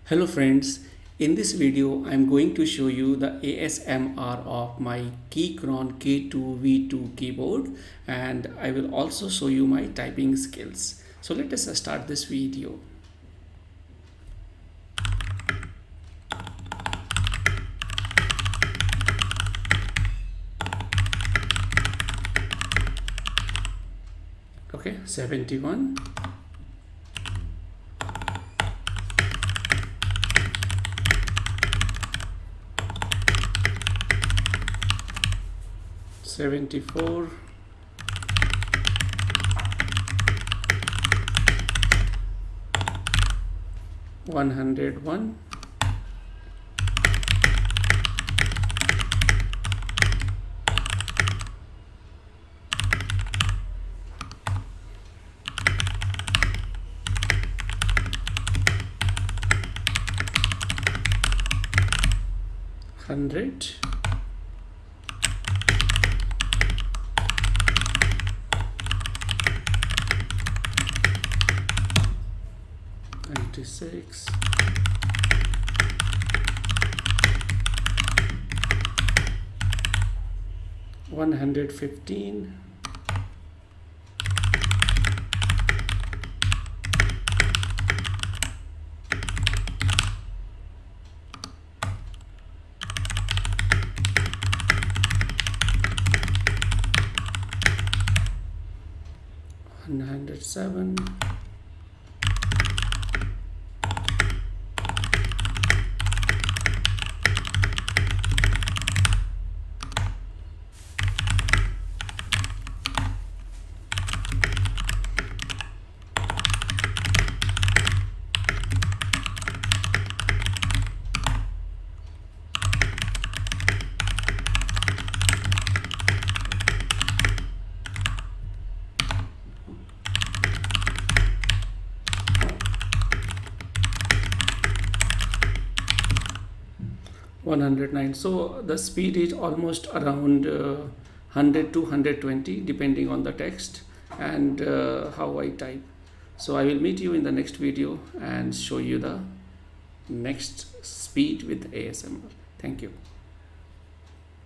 Hello friends, in this video I'm going to show you the ASMR of my Keychron K2 V2 keyboard, and I will also show you my typing skills. So let us start this video. Okay, 71. 74, 101, 100, 96, 115, 107, 109. So the speed is almost around 100 to 120 depending on the text and how I type. So I will meet you in the next video and show you the next speed with ASMR. Thank you.